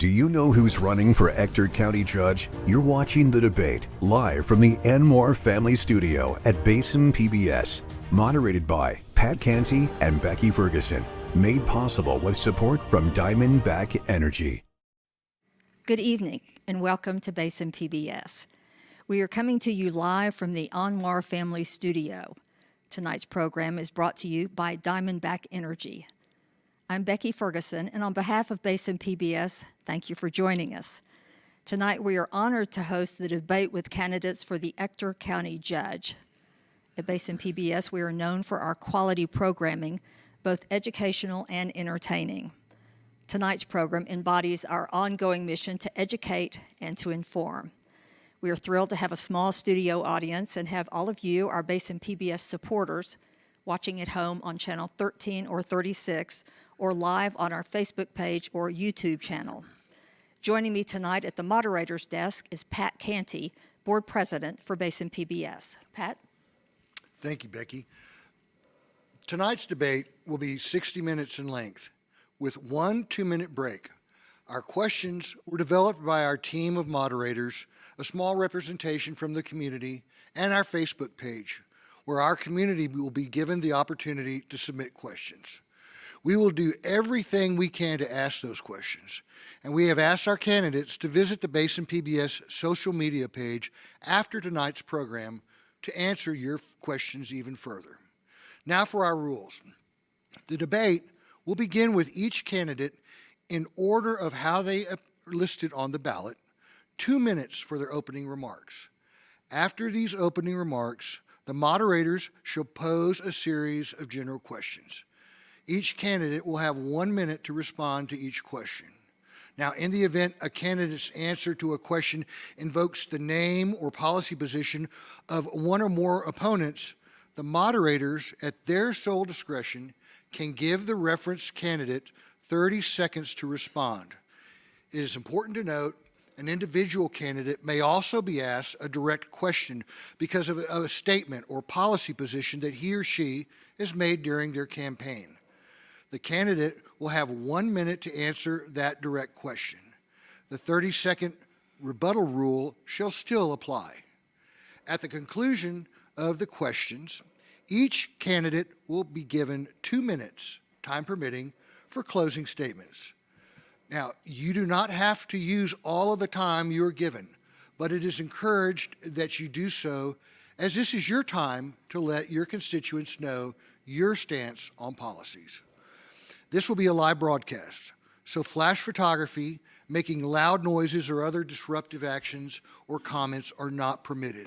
Do you know who's running for Ector County Judge? You're watching The Debate, live from the Enmore Family Studio at Basin PBS. Moderated by Pat Canty and Becky Ferguson. Made possible with support from Diamondback Energy. Good evening and welcome to Basin PBS. We are coming to you live from the Enmore Family Studio. Tonight's program is brought to you by Diamondback Energy. I'm Becky Ferguson, and on behalf of Basin PBS, thank you for joining us. Tonight, we are honored to host the debate with candidates for the Ector County Judge. At Basin PBS, we are known for our quality programming, both educational and entertaining. Tonight's program embodies our ongoing mission to educate and to inform. We are thrilled to have a small studio audience and have all of you, our Basin PBS supporters, watching at home on channel 13 or 36, or live on our Facebook page or YouTube channel. Joining me tonight at the moderator's desk is Pat Canty, Board President for Basin PBS. Pat? Thank you, Becky. Tonight's debate will be 60 minutes in length with 1 2-minute break. Our questions were developed by our team of moderators, a small representation from the community, and our Facebook page, where our community will be given the opportunity to submit questions. We will do everything we can to ask those questions, and we have asked our candidates to visit the Basin PBS social media page after tonight's program to answer your questions even further. Now for our rules. The debate will begin with each candidate in order of how they are listed on the ballot, 2 minutes for their opening remarks. After these opening remarks, the moderators shall pose a series of general questions. Each candidate will have 1 minute to respond to each question. Now, in the event a candidate's answer to a question invokes the name or policy position of one or more opponents, the moderators, at their sole discretion, can give the referenced candidate 30 seconds to respond. It is important to note an individual candidate may also be asked a direct question because of a statement or policy position that he or she has made during their campaign. The candidate will have 1 minute to answer that direct question. The 30-second rebuttal rule shall still apply. At the conclusion of the questions, each candidate will be given 2 minutes, time permitting, for closing statements. Now, you do not have to use all of the time you're given, but it is encouraged that you do so, as this is your time to let your constituents know your stance on policies. This will be a live broadcast, so flash photography, making loud noises or other disruptive actions or comments are not permitted.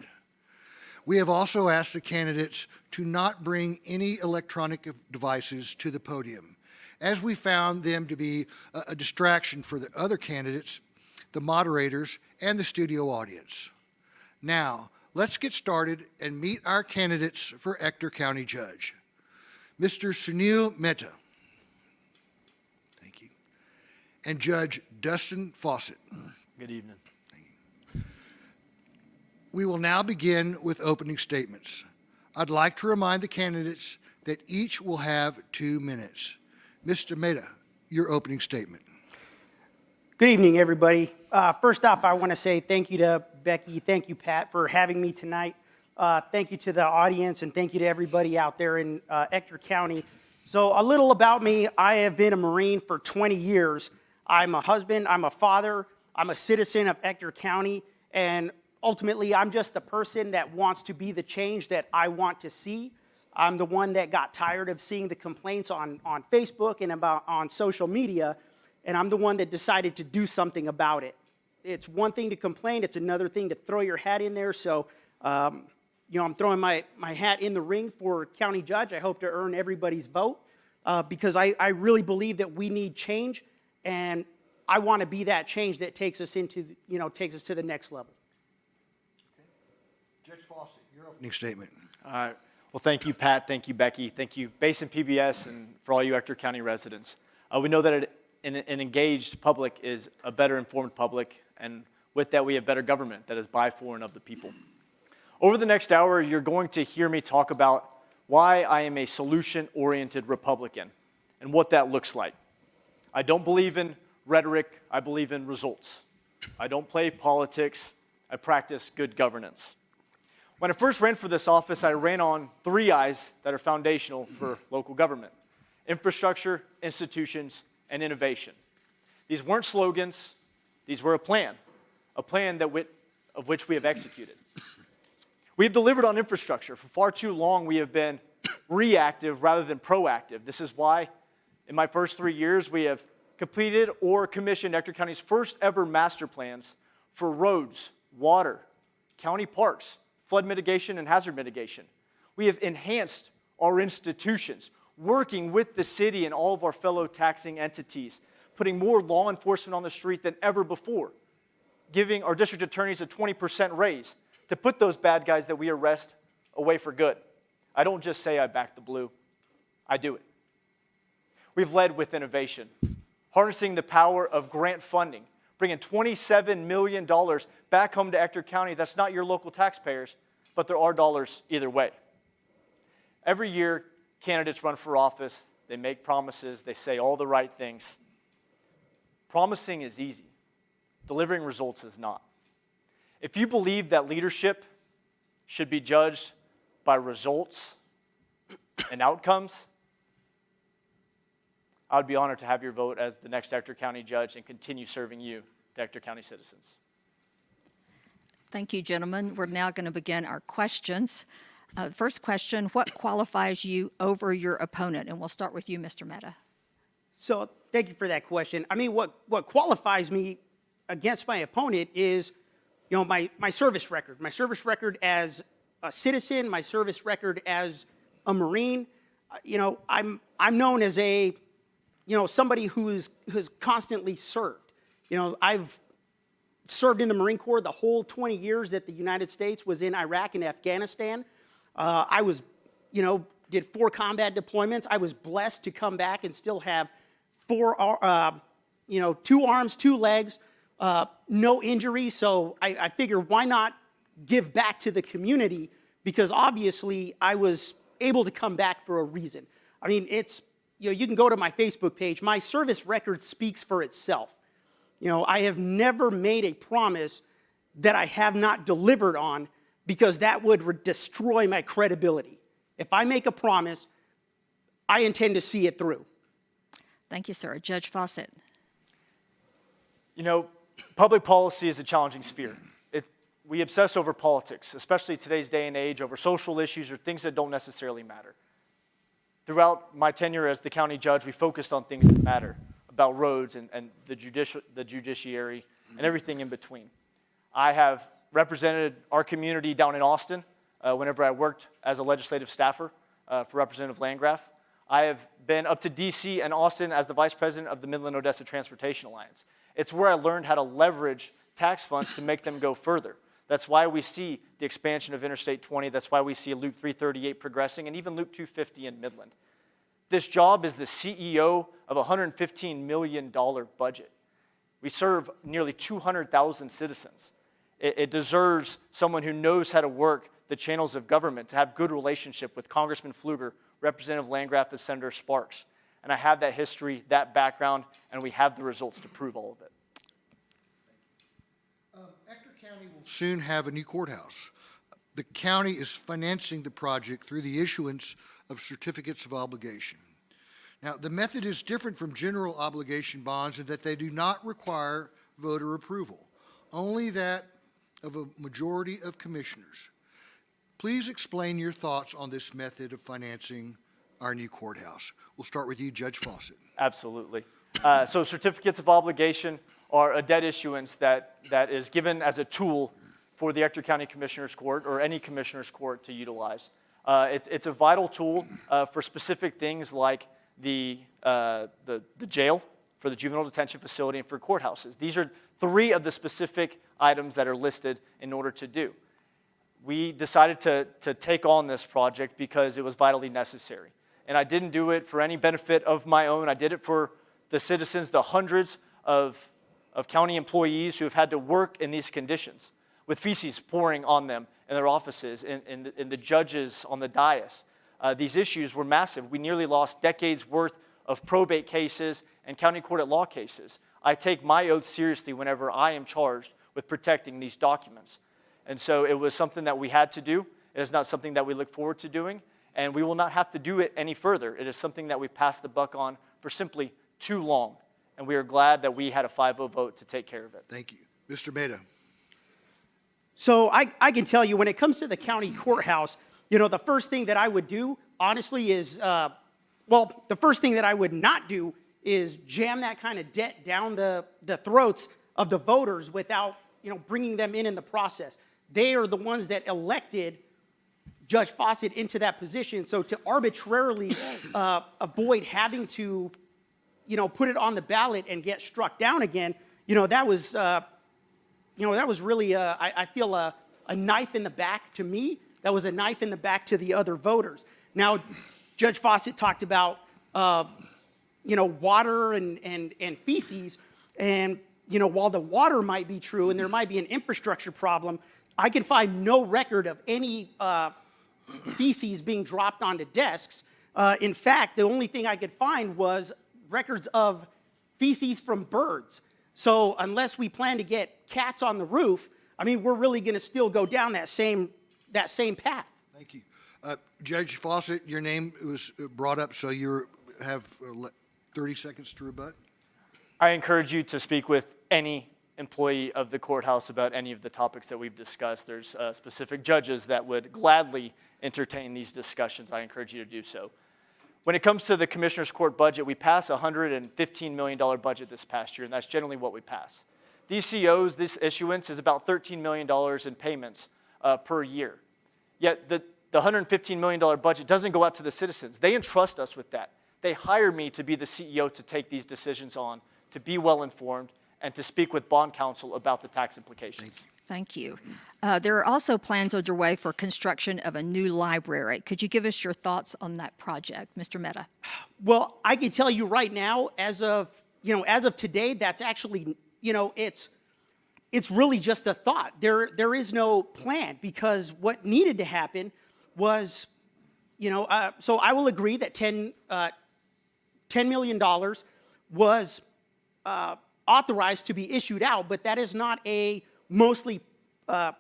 We have also asked the candidates to not bring any electronic devices to the podium, as we found them to be a distraction for the other candidates, the moderators, and the studio audience. Now, let's get started and meet our candidates for Ector County Judge. Mr. Sunil Mehta. Thank you. And Judge Dustin Fawcett. Good evening. We will now begin with opening statements. I'd like to remind the candidates that each will have 2 minutes. Mr. Mehta, your opening statement. Good evening, everybody. First off, I want to say thank you to Becky, thank you, Pat, for having me tonight. Thank you to the audience, and thank you to everybody out there in Ector County. So a little about me. I have been a Marine for 20 years. I'm a husband, I'm a father, I'm a citizen of Ector County, and ultimately, I'm just the person that wants to be the change that I want to see. I'm the one that got tired of seeing the complaints on Facebook and on social media, and I'm the one that decided to do something about it. It's one thing to complain, it's another thing to throw your hat in there. So, I'm throwing my hat in the ring for county judge. I hope to earn everybody's vote because I really believe that we need change, and I want to be that change that takes us to the next level. Judge Fawcett, your opening statement. All right. Well, thank you, Pat. Thank you, Becky. Thank you, Basin PBS, and for all you Ector County residents. We know that an engaged public is a better informed public, and with that, we have better government that is by, for, and of the people. Over the next hour, you're going to hear me talk about why I am a solution-oriented Republican and what that looks like. I don't believe in rhetoric. I believe in results. I don't play politics. I practice good governance. When I first ran for this office, I ran on 3 I's that are foundational for local government: infrastructure, institutions, and innovation. These weren't slogans. These were a plan of which we have executed. We have delivered on infrastructure. For far too long, we have been reactive rather than proactive. This is why, in my first 3 years, we have completed or commissioned Ector County's first ever master plans for roads, water, county parks, flood mitigation, and hazard mitigation. We have enhanced our institutions, working with the city and all of our fellow taxing entities, putting more law enforcement on the street than ever before, giving our district attorneys a 20% raise to put those bad guys that we arrest away for good. I don't just say I back the blue, I do it. We've led with innovation, harnessing the power of grant funding, bringing $27 million back home to Ector County. That's not your local taxpayers, but there are dollars either way. Every year, candidates run for office, they make promises, they say all the right things. Promising is easy. Delivering results is not. If you believe that leadership should be judged by results and outcomes, I would be honored to have your vote as the next Ector County judge and continue serving you, the Ector County citizens. Thank you, gentlemen. We're now going to begin our questions. First question, what qualifies you over your opponent? And we'll start with you, Mr. Mehta. So thank you for that question. I mean, what qualifies me against my opponent is, my service record. My service record as a citizen, my service record as a Marine. I'm known as somebody who's constantly served. I've served in the Marine Corps the whole 20 years that the United States was in Iraq and Afghanistan. I was, did 4 combat deployments. I was blessed to come back and still have 2 arms, 2 legs, no injuries. So I figure, why not give back to the community? Because obviously I was able to come back for a reason. I mean, you can go to my Facebook page. My service record speaks for itself. I have never made a promise that I have not delivered on, because that would destroy my credibility. If I make a promise, I intend to see it through. Thank you, sir. Judge Fawcett. Public policy is a challenging sphere. We obsess over politics, especially today's day and age, over social issues or things that don't necessarily matter. Throughout my tenure as the county judge, we focused on things that matter, about roads and the judiciary and everything in between. I have represented our community down in Austin whenever I worked as a legislative staffer for Representative Landgraf. I have been up to D.C. and Austin as the vice president of the Midland-Odessa Transportation Alliance. It's where I learned how to leverage tax funds to make them go further. That's why we see the expansion of Interstate 20. That's why we see Loop 338 progressing, and even Loop 250 in Midland. This job is the CEO of a $115 million budget. We serve nearly 200,000 citizens. It deserves someone who knows how to work the channels of government, to have good relationship with Congressman Pfluger, Representative Landgraf, and Senator Sparks. And I have that history, that background, and we have the results to prove all of it. Ector County will soon have a new courthouse. The county is financing the project through the issuance of certificates of obligation. Now, the method is different from general obligation bonds in that they do not require voter approval, only that of a majority of commissioners. Please explain your thoughts on this method of financing our new courthouse. We'll start with you, Judge Fawcett. Absolutely. So certificates of obligation are a debt issuance that is given as a tool for the Ector County Commissioners Court or any Commissioners Court to utilize. It's a vital tool for specific things like the jail, for the juvenile detention facility, and for courthouses. These are 3 of the specific items that are listed in order to do. We decided to take on this project because it was vitally necessary. And I didn't do it for any benefit of my own. I did it for the citizens, the hundreds of county employees who have had to work in these conditions, with feces pouring on them in their offices, and the judges on the dais. These issues were massive. We nearly lost decades worth of probate cases and county court at law cases. I take my oath seriously whenever I am charged with protecting these documents. And so it was something that we had to do. It is not something that we look forward to doing, and we will not have to do it any further. It is something that we passed the buck on for simply too long, and we are glad that we had a 5-0 vote to take care of it. Thank you. Mr. Meda. So I can tell you, when it comes to the county courthouse, the first thing that I would do, honestly, is, the first thing that I would not do is jam that kind of debt down the throats of the voters without, bringing them in the process. They are the ones that elected Judge Fawcett into that position. So to arbitrarily avoid having to, put it on the ballot and get struck down again, that was really, I feel, a knife in the back to me. That was a knife in the back to the other voters. Now, Judge Fawcett talked about, water and feces. And, while the water might be true and there might be an infrastructure problem, I can find no record of any feces being dropped onto desks. In fact, the only thing I could find was records of feces from birds. So unless we plan to get cats on the roof, we're really going to still go down that same path. Thank you. Judge Fawcett, your name was brought up, so you have 30 seconds to rebut. I encourage you to speak with any employee of the courthouse about any of the topics that we've discussed. There's specific judges that would gladly entertain these discussions. I encourage you to do so. When it comes to the Commissioner's Court budget, we pass a $115 million budget this past year, and that's generally what we pass. These COs, this issuance is about $13 million in payments per year. Yet the $115 million budget doesn't go out to the citizens. They entrust us with that. They hire me to be the CEO to take these decisions on, to be well-informed, and to speak with bond counsel about the tax implications. Thank you. There are also plans underway for construction of a new library. Could you give us your thoughts on that project, Mr. Meda? Well, I can tell you right now, as of today, that's actually, it's really just a thought. There is no plan, because what needed to happen was, so I will agree that $10 million was authorized to be issued out, but that is not a mostly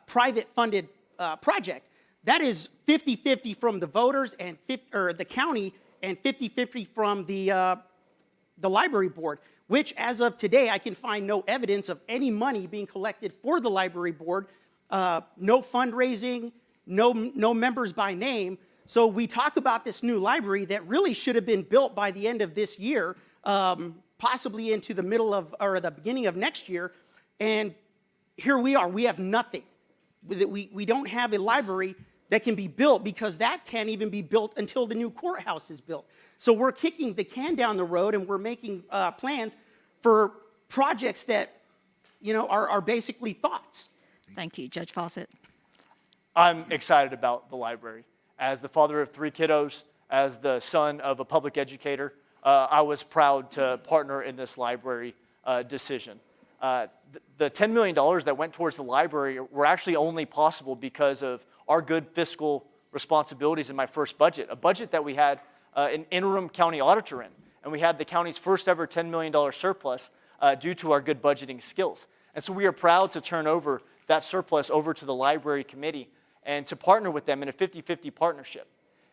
private funded project. That is 50-50 from the voters and the county, and 50-50 from the library board, which as of today, I can find no evidence of any money being collected for the library board, no fundraising, no members by name. So we talk about this new library that really should have been built by the end of this year, possibly into the middle of, or the beginning of next year. And here we are, we have nothing. We don't have a library that can be built, because that can't even be built until the new courthouse is built. So we're kicking the can down the road, and we're making plans for projects that, are basically thoughts. Thank you. Judge Fawcett. I'm excited about the library. As the father of 3 kiddos, as the son of a public educator, I was proud to partner in this library decision. The $10 million that went towards the library were actually only possible because of our good fiscal responsibilities in my first budget, a budget that we had an interim county auditor in, and we had the county's first ever $10 million surplus due to our good budgeting skills. And so we are proud to turn over that surplus over to the library committee and to partner with them in a 50-50 partnership.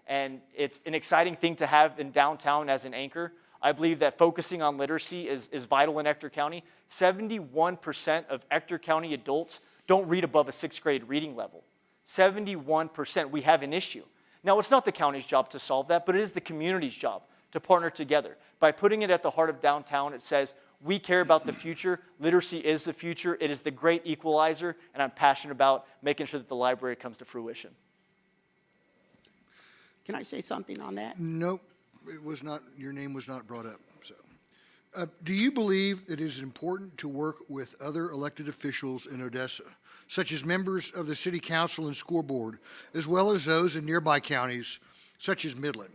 And it's an exciting thing to have in downtown as an anchor. I believe that focusing on literacy is vital in Ector County. 71% of Ector County adults don't read above a 6th grade reading level. 71%, we have an issue. Now, it's not the county's job to solve that, but it is the community's job to partner together. By putting it at the heart of downtown, it says, we care about the future. Literacy is the future. It is the great equalizer, and I'm passionate about making sure that the library comes to fruition. Can I say something on that? Nope, it was not. Your name was not brought up. So, do you believe it is important to work with other elected officials in Odessa, such as members of the city council and school board, as well as those in nearby counties, such as Midland?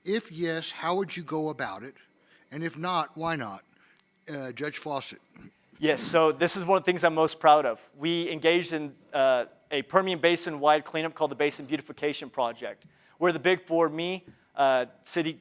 If yes, how would you go about it? And if not, why not? Judge Fawcett. Yes, so this is one of the things I'm most proud of. We engaged in a Permian Basin-wide cleanup called the Basin Beautification Project, where the big four, me, City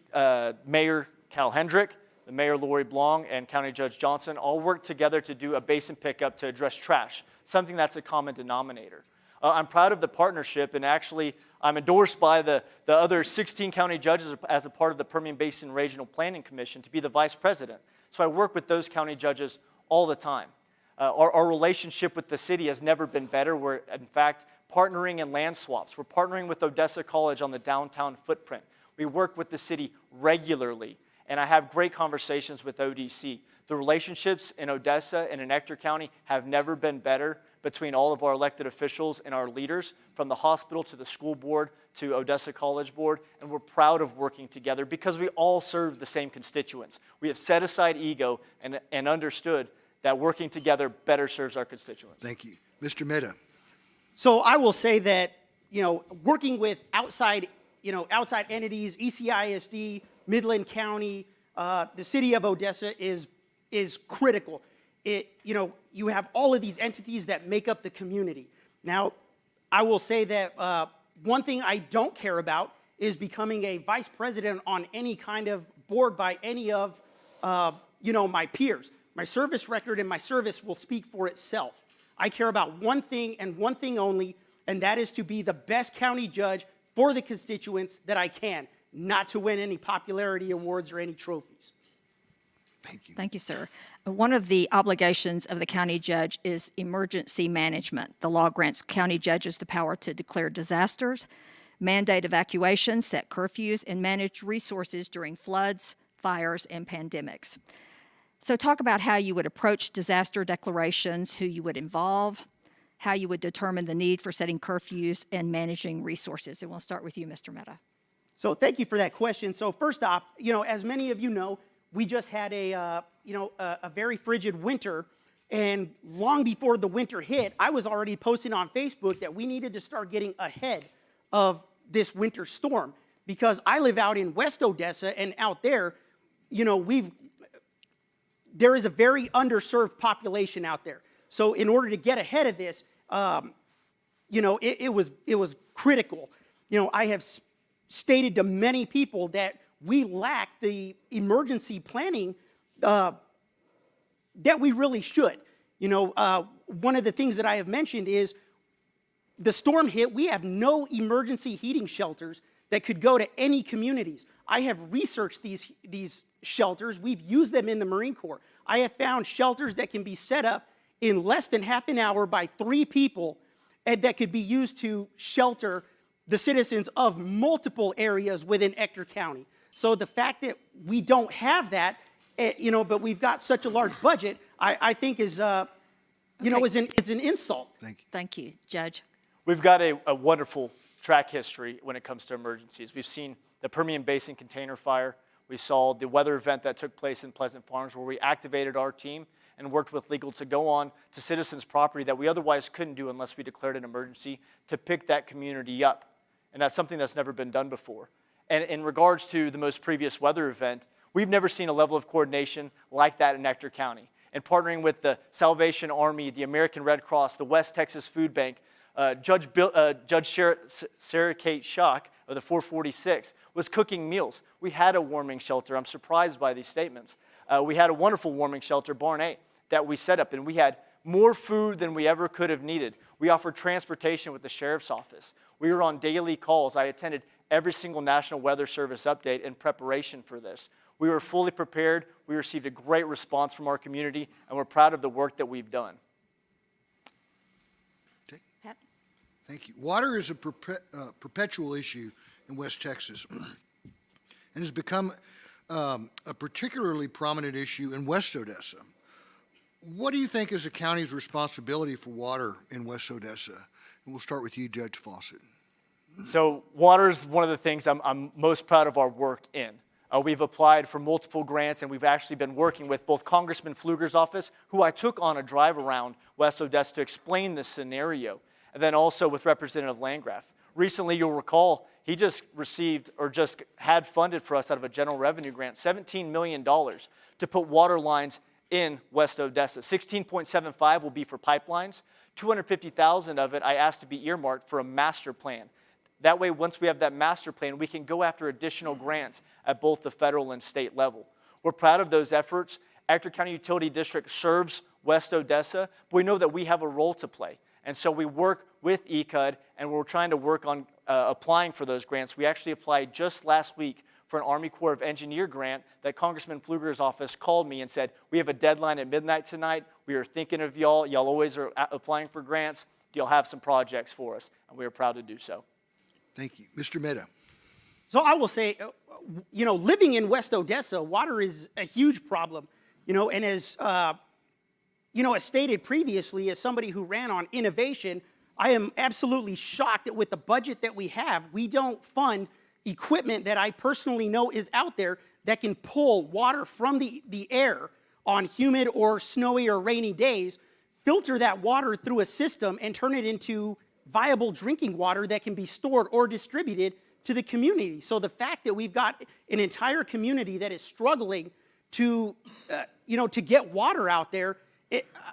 Mayor Cal Hendrick, the Mayor Lori Blong and County Judge Johnson all worked together to do a basin pickup to address trash, something that's a common denominator. I'm proud of the partnership, and actually I'm endorsed by the other 16 county judges as a part of the Permian Basin Regional Planning Commission to be the vice president. So I work with those county judges all the time. Our relationship with the city has never been better. We're, in fact, partnering in land swaps. We're partnering with Odessa College on the downtown footprint. We work with the city regularly, and I have great conversations with ODC. The relationships in Odessa and in Ector County have never been better between all of our elected officials and our leaders, from the hospital to the school board to Odessa College Board, and we're proud of working together because we all serve the same constituents. We have set aside ego and understood that working together better serves our constituents. Thank you. Mr. Mehta. So I will say that, working with outside entities, ECISD, Midland County, the city of Odessa is critical. You have all of these entities that make up the community. Now, I will say that one thing I don't care about is becoming a vice president on any kind of board by any of, my peers. My service record and my service will speak for itself. I care about one thing and one thing only, and that is to be the best county judge for the constituents that I can, not to win any popularity awards or any trophies. Thank you. Thank you, sir. One of the obligations of the county judge is emergency management. The law grants county judges the power to declare disasters, mandate evacuations, set curfews, and manage resources during floods, fires, and pandemics. So talk about how you would approach disaster declarations, who you would involve, how you would determine the need for setting curfews and managing resources. And we'll start with you, Mr. Mehta. So thank you for that question. So first off, as many of you know, we just had a very frigid winter, and long before the winter hit, I was already posting on Facebook that we needed to start getting ahead of this winter storm, because I live out in West Odessa, and out there, there is a very underserved population out there. So in order to get ahead of this, it was critical. I have stated to many people that we lack the emergency planning that we really should. One of the things that I have mentioned is the storm hit. We have no emergency heating shelters that could go to any communities. I have researched these shelters. We've used them in the Marine Corps. I have found shelters that can be set up in less than half an hour by 3 people, and that could be used to shelter the citizens of multiple areas within Ector County. So the fact that we don't have that, but we've got such a large budget, I think is, it's an insult. Thank you. Thank you. Judge. We've got a wonderful track history when it comes to emergencies. We've seen the Permian Basin container fire. We saw the weather event that took place in Pleasant Farms, where we activated our team and worked with legal to go on to citizens' property that we otherwise couldn't do unless we declared an emergency, to pick that community up. And that's something that's never been done before. And in regards to the most previous weather event, we've never seen a level of coordination like that in Ector County. And partnering with the Salvation Army, the American Red Cross, the West Texas Food Bank, Judge Sarah Kate Schock of the 446 was cooking meals. We had a warming shelter. I'm surprised by these statements. We had a wonderful warming shelter, Barn 8, that we set up, and we had more food than we ever could have needed. We offered transportation with the sheriff's office. We were on daily calls. I attended every single National Weather Service update in preparation for this. We were fully prepared. We received a great response from our community, and we're proud of the work that we've done. Okay. Thank you. Water is a perpetual issue in West Texas and has become a particularly prominent issue in West Odessa. What do you think is the county's responsibility for water in West Odessa? And we'll start with you, Judge Fawcett. So water is one of the things I'm most proud of our work in. We've applied for multiple grants, and we've actually been working with both Congressman Pfluger's office, who I took on a drive around West Odessa to explain this scenario, and then also with Representative Landgraf. Recently, you'll recall, he just received, or just had funded for us out of a general revenue grant, $17 million to put water lines in West Odessa. 16.75 will be for pipelines. 250,000 of it I asked to be earmarked for a master plan. That way, once we have that master plan, we can go after additional grants at both the federal and state level. We're proud of those efforts. Ector County Utility District serves West Odessa, but we know that we have a role to play. And so we work with ECUD, and we're trying to work on applying for those grants. We actually applied just last week for an Army Corps of Engineer grant that Congressman Pfluger's office called me and said, we have a deadline at midnight tonight. We are thinking of y'all. Y'all always are applying for grants. Do y'all have some projects for us? And we are proud to do so. Thank you. Mr. Mehta. So I will say, living in West Odessa, water is a huge problem, and as stated previously, as somebody who ran on innovation, I am absolutely shocked that with the budget that we have, we don't fund equipment that I personally know is out there that can pull water from the air on humid or snowy or rainy days, filter that water through a system, and turn it into viable drinking water that can be stored or distributed to the community. So the fact that we've got an entire community that is struggling to get water out there,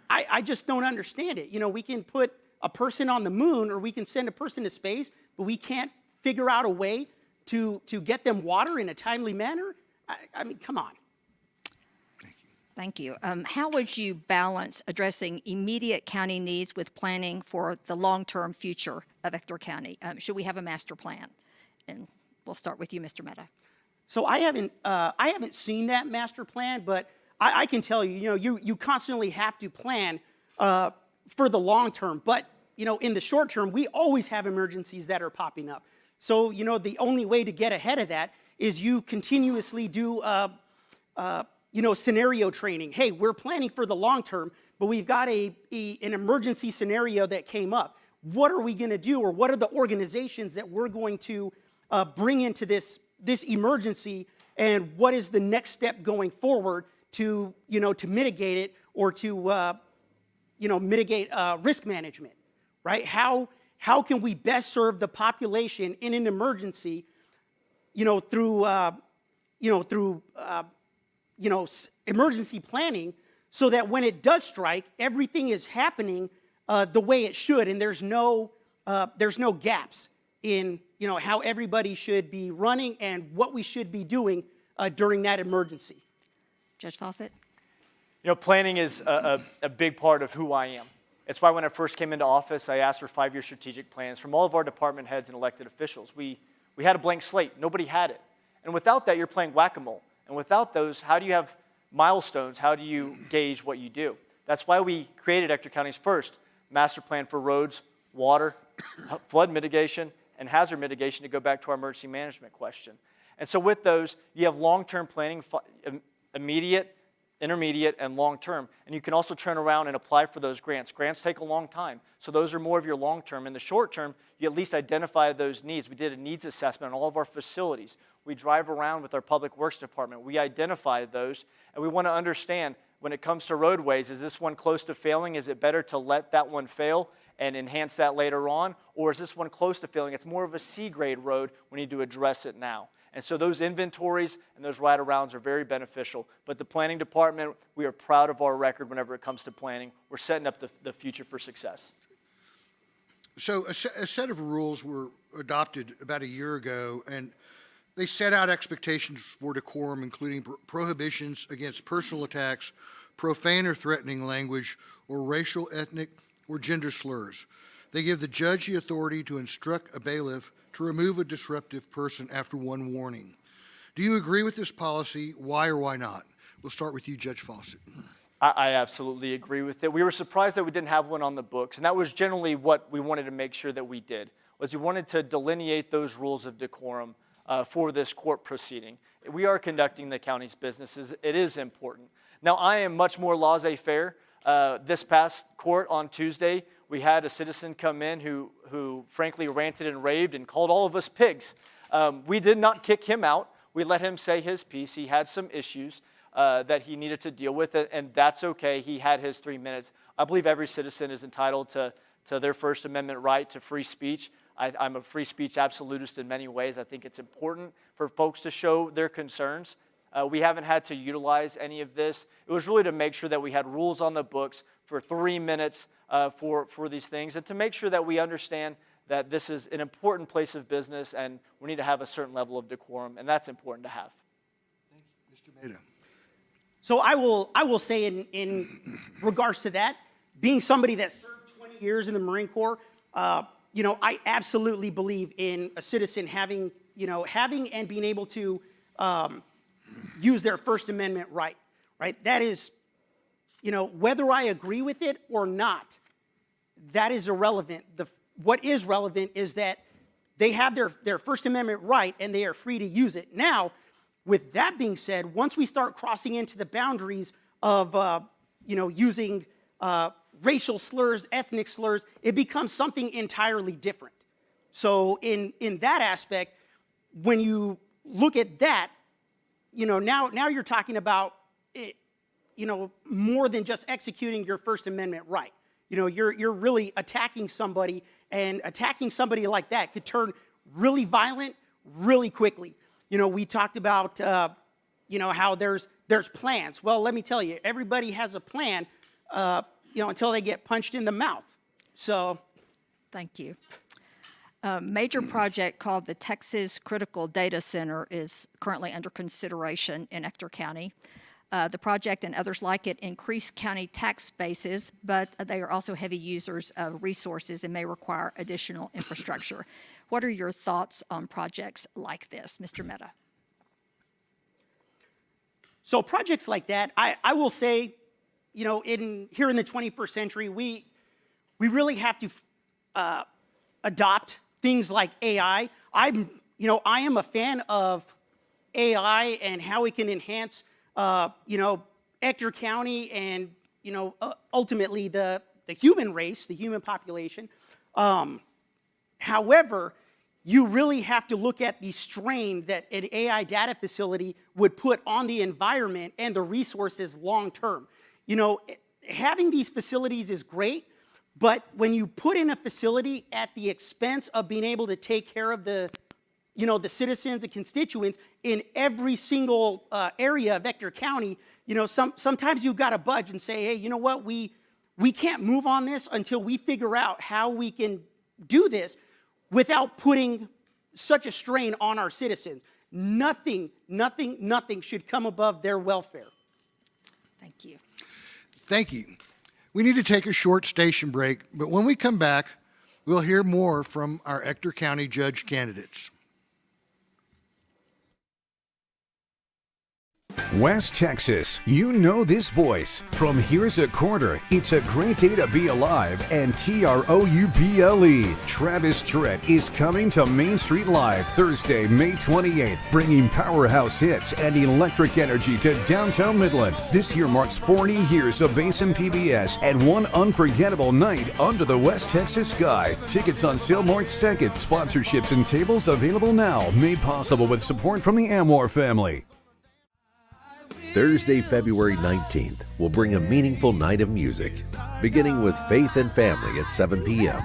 I just don't understand it. We can put a person on the moon or we can send a person to space, but we can't figure out a way to get them water in a timely manner? I mean, come on. Thank you. How would you balance addressing immediate county needs with planning for the long-term future of Ector County? Should we have a master plan? And we'll start with you, Mr. Mehta. So I haven't seen that master plan, but I can tell you, you constantly have to plan for the long term. But in the short term, we always have emergencies that are popping up. So the only way to get ahead of that is you continuously do scenario training. Hey, we're planning for the long term, but we've got an emergency scenario that came up. What are we going to do, or what are the organizations that we're going to bring into this emergency, and what is the next step going forward to mitigate it, or to mitigate risk management, right? How can we best serve the population in an emergency, through emergency planning, so that when it does strike, everything is happening the way it should, and there's no gaps in how everybody should be running and what we should be doing during that emergency. Judge Fawcett? Planning is a big part of who I am. It's why when I first came into office, I asked for 5-year strategic plans from all of our department heads and elected officials. We had a blank slate. Nobody had it. And without that, you're playing whack-a-mole. And without those, how do you have milestones? How do you gauge what you do? That's why we created Ector County's first master plan for roads, water, flood mitigation, and hazard mitigation, to go back to our emergency management question. And so with those, you have long-term planning, immediate, intermediate, and long-term. And you can also turn around and apply for those grants. Grants take a long time, so those are more of your long-term. In the short term, you at least identify those needs. We did a needs assessment on all of our facilities. We drive around with our Public Works Department. We identify those, and we want to understand, when it comes to roadways, is this one close to failing? Is it better to let that one fail and enhance that later on? Or is this one close to failing? It's more of a C-grade road. We need to address it now. And so those inventories and those ride-arounds are very beneficial. But the planning department, we are proud of our record whenever it comes to planning. We're setting up the future for success. So a set of rules were adopted about a year ago, and they set out expectations for decorum, including prohibitions against personal attacks, profane or threatening language, or racial, ethnic, or gender slurs. They give the judge the authority to instruct a bailiff to remove a disruptive person after one warning. Do you agree with this policy? Why or why not? We'll start with you, Judge Fawcett. I absolutely agree with it. We were surprised that we didn't have one on the books, and that was generally what we wanted to make sure that we did, was we wanted to delineate those rules of decorum for this court proceeding. We are conducting the county's businesses. It is important. Now, I am much more laissez-faire. This past court on Tuesday, we had a citizen come in who frankly ranted and raved and called all of us pigs. We did not kick him out. We let him say his piece. He had some issues that he needed to deal with, and that's okay. He had his 3 minutes. I believe every citizen is entitled to their First Amendment right to free speech. I'm a free speech absolutist in many ways. I think it's important for folks to show their concerns. We haven't had to utilize any of this. It was really to make sure that we had rules on the books for 3 minutes for these things, and to make sure that we understand that this is an important place of business and we need to have a certain level of decorum, and that's important to have. Thank you. Mr. Mehta. So I will say in regards to that, being somebody that served 20 years in the Marine Corps, I absolutely believe in a citizen having and being able to use their First Amendment right? That is, whether I agree with it or not, that is irrelevant. What is relevant is that they have their First Amendment right and they are free to use it. Now, with that being said, once we start crossing into the boundaries of, using racial slurs, ethnic slurs, it becomes something entirely different. So in that aspect, when you look at that, now you're talking about, more than just executing your First Amendment right. You're really attacking somebody, and attacking somebody like that could turn really violent really quickly. We talked about, how there's plans. Well, let me tell you, everybody has a plan, until they get punched in the mouth. So. Thank you. A major project called the Texas Critical Data Center is currently under consideration in Ector County. The project and others like it increase county tax bases, but they are also heavy users of resources and may require additional infrastructure. What are your thoughts on projects like this, Mr. Mehta? So projects like that, I will say, here in the 21st century, we really have to adopt things like AI. I am a fan of AI and how it can enhance, Ector County and, ultimately the human race, the human population. However, you really have to look at the strain that an AI data facility would put on the environment and the resources long term. Having these facilities is great, but when you put in a facility at the expense of being able to take care of the citizens and constituents in every single area of Ector County, sometimes you've got to budge and say, hey, you know what, we can't move on this until we figure out how we can do this without putting such a strain on our citizens. Nothing should come above their welfare. Thank you. Thank you. We need to take a short station break, but when we come back, we'll hear more from our Ector County judge candidates. West Texas, you know this voice. From Here's a Quarter, it's a great day to be alive, and TROUBLE. Travis Tritt is coming to Main Street Live Thursday, May 28th, bringing powerhouse hits and electric energy to downtown Midland. This year marks 40 years of Basin PBS and one unforgettable night under the West Texas sky. Tickets on sale March 2nd. Sponsorships and tables available now. Made possible with support from the Amor family. Thursday, February 19th, will bring a meaningful night of music, beginning with Faith and Family at 7 p.m.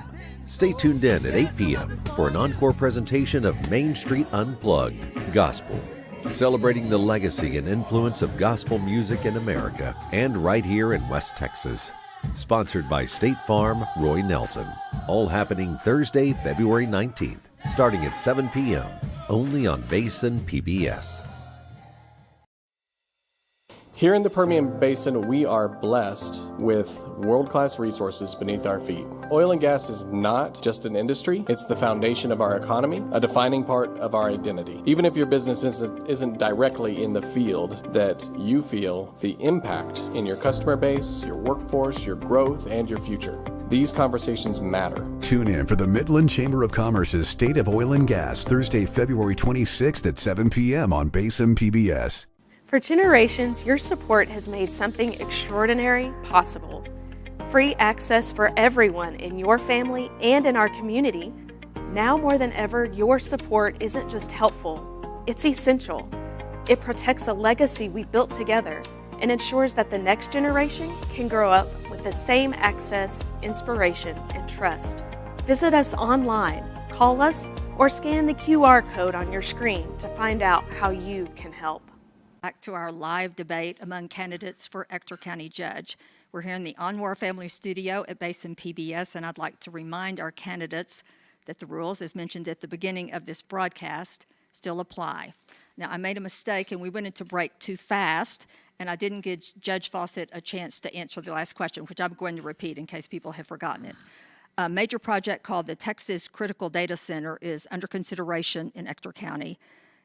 Stay tuned in at 8 p.m. for an encore presentation of Main Street Unplugged Gospel, celebrating the legacy and influence of gospel music in America and right here in West Texas. Sponsored by State Farm, Roy Nelson. All happening Thursday, February 19th, starting at 7 p.m. only on Basin PBS. Here in the Permian Basin, we are blessed with world-class resources beneath our feet. Oil and gas is not just an industry, it's the foundation of our economy, a defining part of our identity. Even if your business isn't directly in the field, that you feel the impact in your customer base, your workforce, your growth, and your future. These conversations matter. Tune in for the Midland Chamber of Commerce's State of Oil and Gas, Thursday, February 26th at 7 p.m. on Basin PBS. For generations, your support has made something extraordinary possible. Free access for everyone in your family and in our community. Now more than ever, your support isn't just helpful, it's essential. It protects a legacy we built together and ensures that the next generation can grow up with the same access, inspiration, and trust. Visit us online, call us, or scan the QR code on your screen to find out how you can help. Back to our live debate among candidates for Ector County Judge. We're here in the Anwar Family Studio at Basin PBS, and I'd like to remind our candidates that the rules, as mentioned at the beginning of this broadcast, still apply. Now, I made a mistake, and we went into break too fast, and I didn't give Judge Fawcett a chance to answer the last question, which I'm going to repeat in case people have forgotten it. A major project called the Texas Critical Data Center is under consideration in Ector County.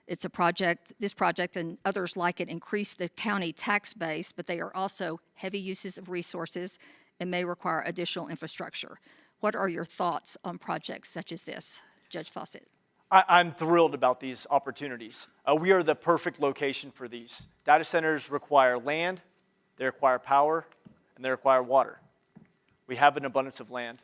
It's a project, this project and others like it increase the county tax base, but they are also heavy uses of resources and may require additional infrastructure. What are your thoughts on projects such as this, Judge Fawcett? I'm thrilled about these opportunities. We are the perfect location for these. Data centers require land, they require power, and they require water. We have an abundance of land.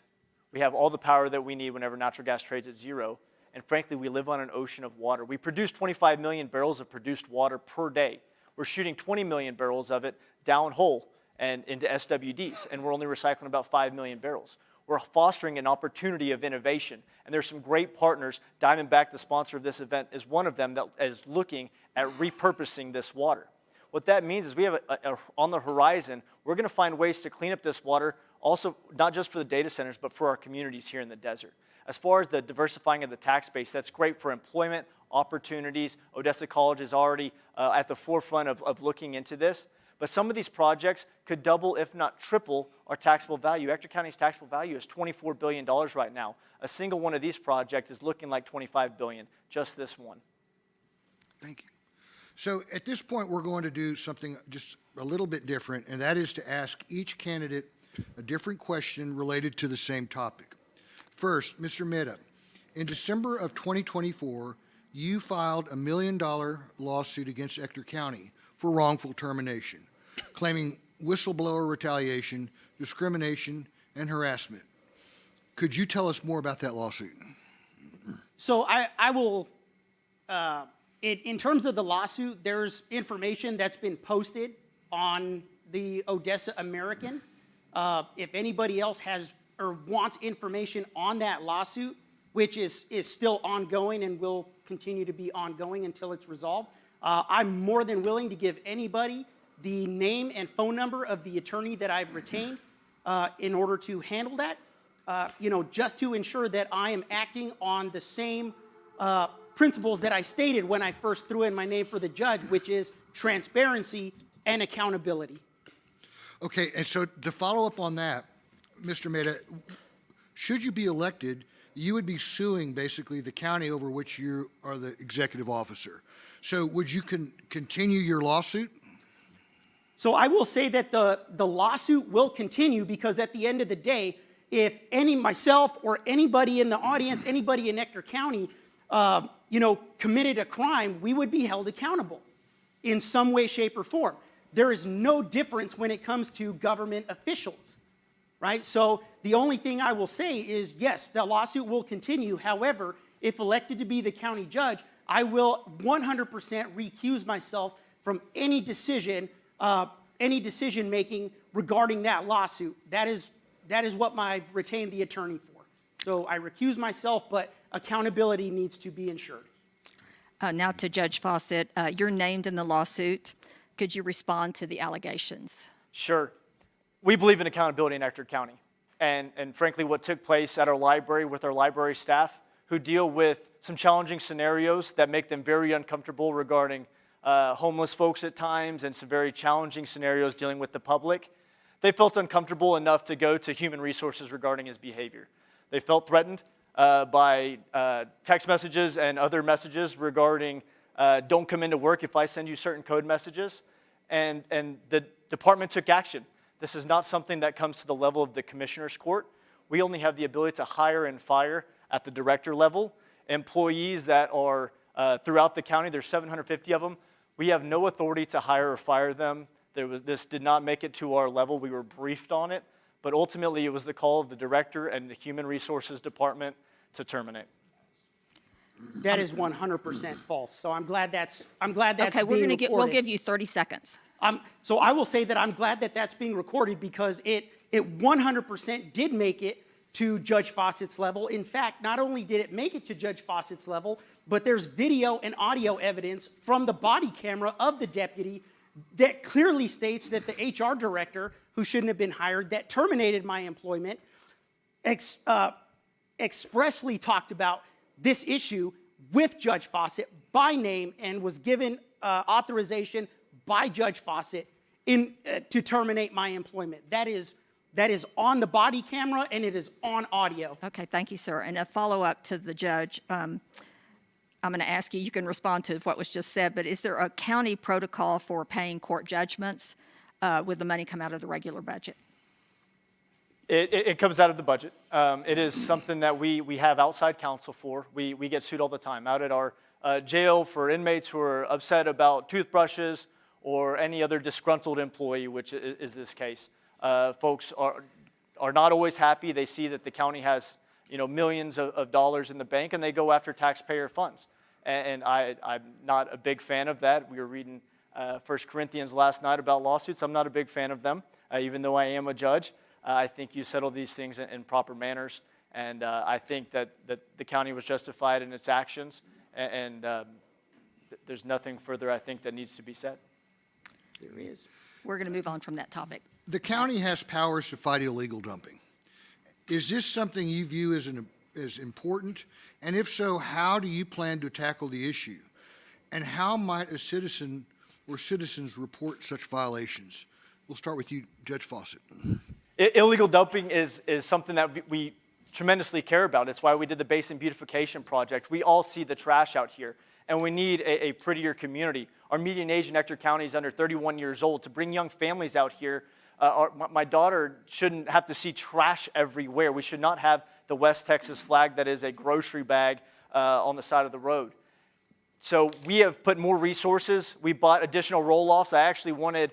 We have all the power that we need whenever natural gas trades at zero. And frankly, we live on an ocean of water. We produce 25 million barrels of produced water per day. We're shooting 20 million barrels of it downhole and into SWDs, and we're only recycling about 5 million barrels. We're fostering an opportunity of innovation, and there's some great partners. Diamondback, the sponsor of this event, is one of them that is looking at repurposing this water. What that means is we have on the horizon, we're going to find ways to clean up this water, also not just for the data centers, but for our communities here in the desert. As far as the diversifying of the tax base, that's great for employment opportunities. Odessa College is already at the forefront of looking into this. But some of these projects could double, if not triple, our taxable value. Ector County's taxable value is $24 billion right now. A single one of these projects is looking like $25 billion, just this one. Thank you. So at this point, we're going to do something just a little bit different, and that is to ask each candidate a different question related to the same topic. First, Mr. Mehta, in December of 2024, you filed a $1 million lawsuit against Ector County for wrongful termination, claiming whistleblower retaliation, discrimination, and harassment. Could you tell us more about that lawsuit? So I will, in terms of the lawsuit, there's information that's been posted on the Odessa American. If anybody else has or wants information on that lawsuit, which is still ongoing and will continue to be ongoing until it's resolved, I'm more than willing to give anybody the name and phone number of the attorney that I've retained in order to handle that, just to ensure that I am acting on the same principles that I stated when I first threw in my name for the judge, which is transparency and accountability. Okay, and so to follow up on that, Mr. Mehta, should you be elected, you would be suing basically the county over which you are the executive officer. So would you continue your lawsuit? So I will say that the lawsuit will continue because at the end of the day, if myself or anybody in the audience, anybody in Ector County, committed a crime, we would be held accountable in some way, shape, or form. There is no difference when it comes to government officials, right? So the only thing I will say is, yes, the lawsuit will continue. However, if elected to be the county judge, I will 100% recuse myself from any decision making regarding that lawsuit. That is what I retained the attorney for. So I recuse myself, but accountability needs to be ensured. Now to Judge Fawcett, you're named in the lawsuit. Could you respond to the allegations? Sure. We believe in accountability in Ector County. And frankly, what took place at our library with our library staff who deal with some challenging scenarios that make them very uncomfortable regarding homeless folks at times and some very challenging scenarios dealing with the public, they felt uncomfortable enough to go to human resources regarding his behavior. They felt threatened by text messages and other messages regarding don't come into work if I send you certain code messages. And the department took action. This is not something that comes to the level of the commissioner's court. We only have the ability to hire and fire at the director level. Employees that are throughout the county, there's 750 of them. We have no authority to hire or fire them. This did not make it to our level. We were briefed on it. But ultimately, it was the call of the director and the human resources department to terminate. That is 100% false. So I'm glad that's okay, being recorded. We'll give you 30 seconds. So I will say that I'm glad that that's being recorded because it 100% did make it to Judge Fawcett's level. In fact, not only did it make it to Judge Fawcett's level, but there's video and audio evidence from the body camera of the deputy that clearly states that the HR director, who shouldn't have been hired, that terminated my employment, expressly talked about this issue with Judge Fawcett by name and was given authorization by Judge Fawcett to terminate my employment. That is on the body camera and it is on audio. Okay, thank you, sir. And a follow-up to the judge. I'm going to ask you, you can respond to what was just said, but is there a county protocol for paying court judgments with the money come out of the regular budget? It comes out of the budget. It is something that we have outside counsel for. We get sued all the time out at our jail for inmates who are upset about toothbrushes or any other disgruntled employee, which is this case. Folks are not always happy. They see that the county has millions of dollars in the bank, and they go after taxpayer funds. And I'm not a big fan of that. We were reading 1 Corinthians last night about lawsuits. I'm not a big fan of them, even though I am a judge. I think you settle these things in proper manners, and I think that the county was justified in its actions, and there's nothing further I think that needs to be said. There is. We're going to move on from that topic. The county has powers to fight illegal dumping. Is this something you view as important? And if so, how do you plan to tackle the issue? And how might a citizen or citizens report such violations? We'll start with you, Judge Fawcett. Illegal dumping is something that we tremendously care about. It's why we did the Basin Beautification Project. We all see the trash out here, and we need a prettier community. Our median age in Ector County is under 31 years old. To bring young families out here, my daughter shouldn't have to see trash everywhere. We should not have the West Texas flag that is a grocery bag on the side of the road. So we have put more resources. We bought additional roll-offs. I actually wanted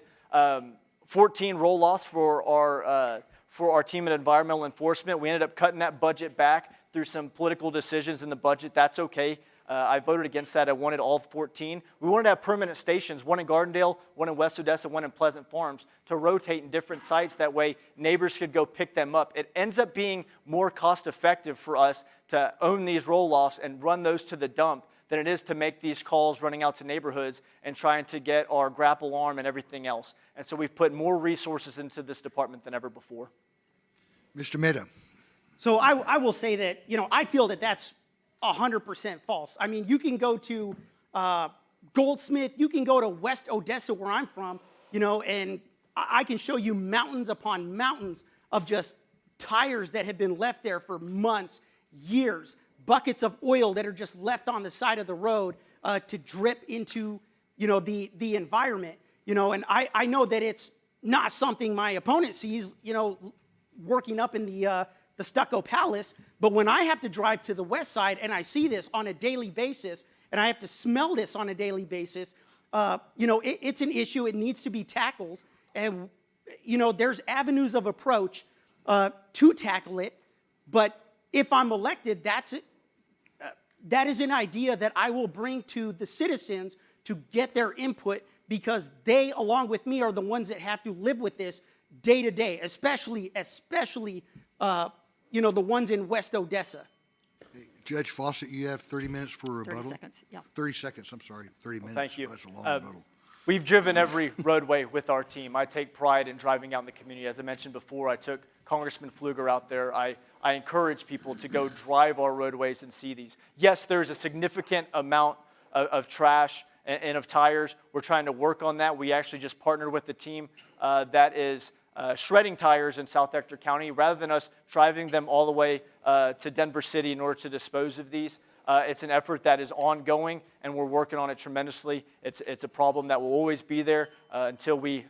14 roll-offs for our team at environmental enforcement. We ended up cutting that budget back through some political decisions in the budget. That's okay. I voted against that. I wanted all 14. We wanted to have permanent stations, one in Gardendale, one in West Odessa, one in Pleasant Farms, to rotate in different sites. That way neighbors could go pick them up. It ends up being more cost-effective for us to own these roll-offs and run those to the dump than it is to make these calls running out to neighborhoods and trying to get our grapple arm and everything else. And so we've put more resources into this department than ever before. Mr. Meda. So I will say that, I feel that that's 100% false. I mean, you can go to Goldsmith, you can go to West Odessa where I'm from, and I can show you mountains upon mountains of just tires that have been left there for months, years, buckets of oil that are just left on the side of the road to drip into, the environment, and I know that it's not something my opponent sees, working up in the Stucco Palace, but when I have to drive to the west side and I see this on a daily basis, and I have to smell this on a daily basis, it's an issue. It needs to be tackled, and there's avenues of approach to tackle it. But if I'm elected, that is an idea that I will bring to the citizens to get their input, because they, along with me, are the ones that have to live with this day to day, especially the ones in West Odessa. Hey, Judge Fawcett, you have 30 minutes for a rebuttal. 30 seconds, yeah. 30 seconds, I'm sorry, 30 minutes. Thank you. That's a long rebuttal. We've driven every roadway with our team. I take pride in driving out in the community. As I mentioned before, I took Congressman Pfluger out there. I encourage people to go drive our roadways and see these. Yes, there's a significant amount of trash and of tires. We're trying to work on that. We actually just partnered with the team that is shredding tires in South Ector County. Rather than us driving them all the way to Denver City in order to dispose of these, it's an effort that is ongoing, and we're working on it tremendously. It's a problem that will always be there until we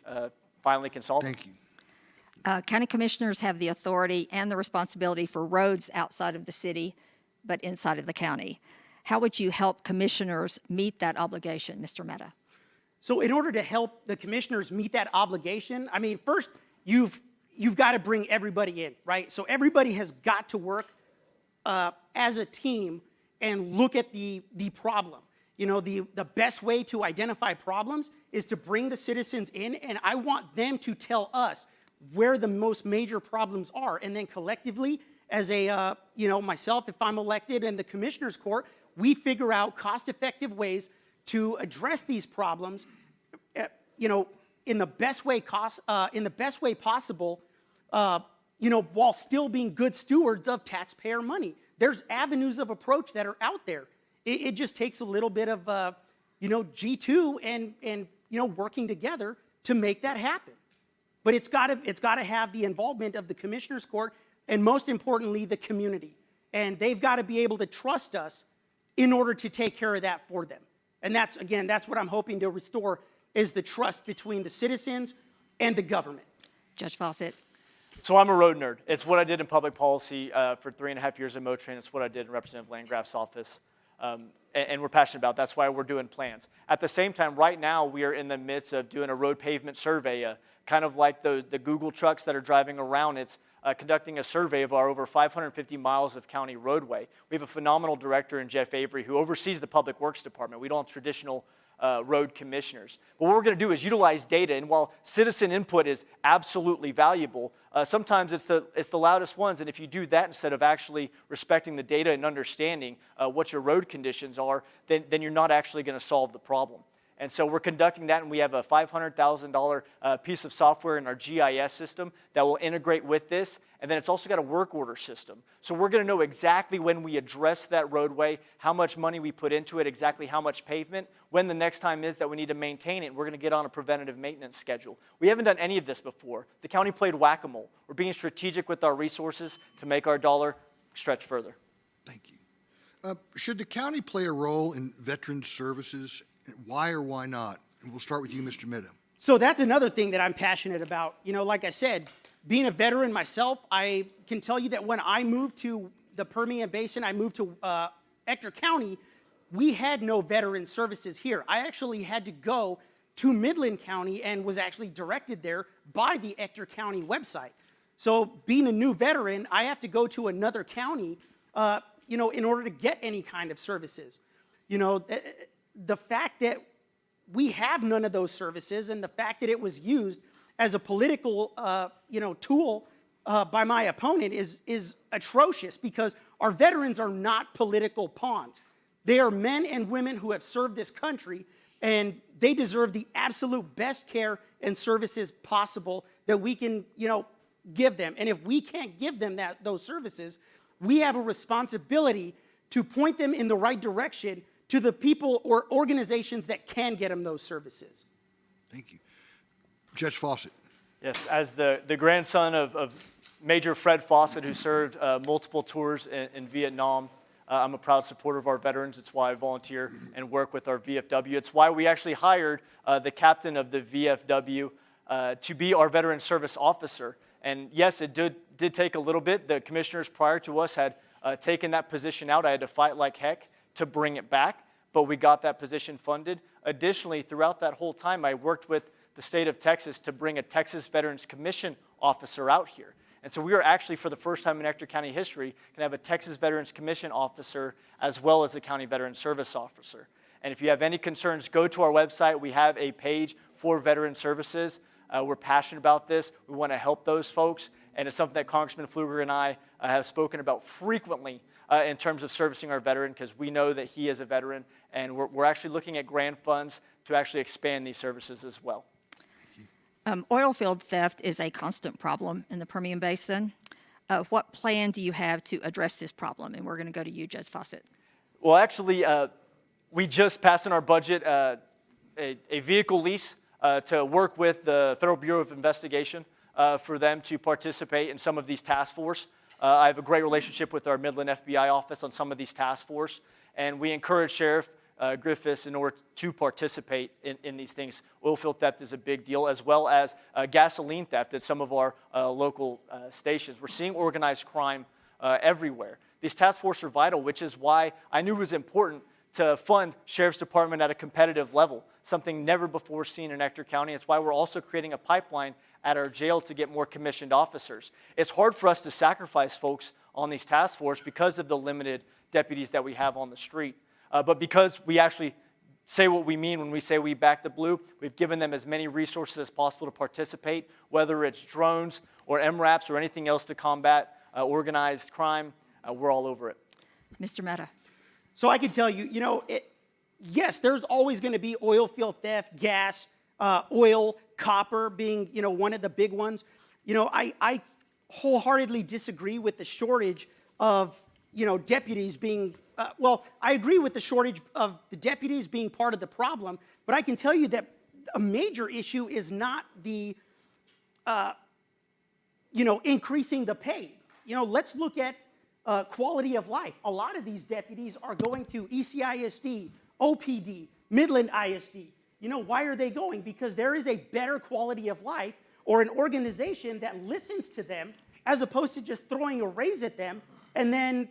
finally can solve it. Thank you. County commissioners have the authority and the responsibility for roads outside of the city, but inside of the county. How would you help commissioners meet that obligation, Mr. Meda? So in order to help the commissioners meet that obligation, I mean, first, you've got to bring everybody in, right? So everybody has got to work as a team and look at the problem. The best way to identify problems is to bring the citizens in, and I want them to tell us where the most major problems are. And then collectively, as a, myself, if I'm elected, and the Commissioners Court, we figure out cost-effective ways to address these problems, in the best way possible, while still being good stewards of taxpayer money. There's avenues of approach that are out there. It just takes a little bit of, G2 and working together to make that happen. But it's got to have the involvement of the Commissioner's Court and, most importantly, the community. And they've got to be able to trust us in order to take care of that for them. And that's what I'm hoping to restore, is the trust between the citizens and the government. Judge Fawcett. So I'm a road nerd. It's what I did in public policy for 3.5 years at Motrin. It's what I did in Representative Landgraf's office. And we're passionate about it. That's why we're doing plans. At the same time, right now, we are in the midst of doing a road pavement survey, kind of like the Google trucks that are driving around. It's conducting a survey of our over 550 miles of county roadway. We have a phenomenal director in Jeff Avery who oversees the Public Works Department. We don't have traditional road commissioners. But what we're going to do is utilize data, and while citizen input is absolutely valuable, sometimes it's the loudest ones, and if you do that instead of actually respecting the data and understanding what your road conditions are, then you're not actually going to solve the problem. And so we're conducting that, and we have a $500,000 piece of software in our GIS system that will integrate with this, and then it's also got a work order system. So we're going to know exactly when we address that roadway, how much money we put into it, exactly how much pavement, when the next time is that we need to maintain it. We're going to get on a preventative maintenance schedule. We haven't done any of this before. The county played whack-a-mole. We're being strategic with our resources to make our dollar stretch further. Thank you. Should the county play a role in veterans services? Why or why not? And we'll start with you, Mr. Midham. So that's another thing that I'm passionate about. Like I said, being a veteran myself, I can tell you that when I moved to the Permian Basin, I moved to Ector County, we had no veteran services here. I actually had to go to Midland County and was actually directed there by the Ector County website. So being a new veteran, I have to go to another county, in order to get any kind of services. The fact that we have none of those services, and the fact that it was used as a political, tool by my opponent is atrocious, because our veterans are not political pawns. They are men and women who have served this country, and they deserve the absolute best care and services possible that we can, give them. And if we can't give them those services, we have a responsibility to point them in the right direction to the people or organizations that can get them those services. Thank you. Judge Fawcett. Yes, as the grandson of Major Fred Fawcett, who served multiple tours in Vietnam, I'm a proud supporter of our veterans. It's why I volunteer and work with our VFW. It's why we actually hired the captain of the VFW to be our veteran service officer. And yes, it did take a little bit. The commissioners prior to us had taken that position out. I had to fight like heck to bring it back, but we got that position funded. Additionally, throughout that whole time, I worked with the state of Texas to bring a Texas Veterans Commission officer out here. And so we are actually, for the first time in Ector County history, going to have a Texas Veterans Commission officer as well as a County Veteran Service officer. And if you have any concerns, go to our website. We have a page for veteran services. We're passionate about this. We want to help those folks. And it's something that Congressman Pfluger and I have spoken about frequently in terms of servicing our veteran, because we know that he is a veteran, and we're actually looking at grant funds to actually expand these services as well. Oil field theft is a constant problem in the Permian Basin. What plan do you have to address this problem? And we're going to go to you, Judge Fawcett. Well, actually, we just passed in our budget a vehicle lease to work with the Federal Bureau of Investigation for them to participate in some of these task force. I have a great relationship with our Midland FBI office on some of these task force, and we encourage Sheriff Griffiths in order to participate in these things. Oil field theft is a big deal, as well as gasoline theft at some of our local stations. We're seeing organized crime everywhere. These task forces are vital, which is why I knew it was important to fund Sheriff's Department at a competitive level, something never before seen in Ector County. It's why we're also creating a pipeline at our jail to get more commissioned officers. It's hard for us to sacrifice folks on these task forces because of the limited deputies that we have on the street. But because we actually say what we mean when we say we back the blue, we've given them as many resources as possible to participate, whether it's drones or MRAPs or anything else to combat organized crime. We're all over it. Mr. Mehta. So I can tell you, yes, there's always going to be oil field theft, gas, oil, copper being, one of the big ones. I wholeheartedly disagree with the shortage of, deputies being, I agree with the shortage of the deputies being part of the problem, but I can tell you that a major issue is not the, increasing the pay. Let's look at quality of life. A lot of these deputies are going to ECISD, OPD, Midland ISD. Why are they going? Because there is a better quality of life or an organization that listens to them as opposed to just throwing a raise at them and then,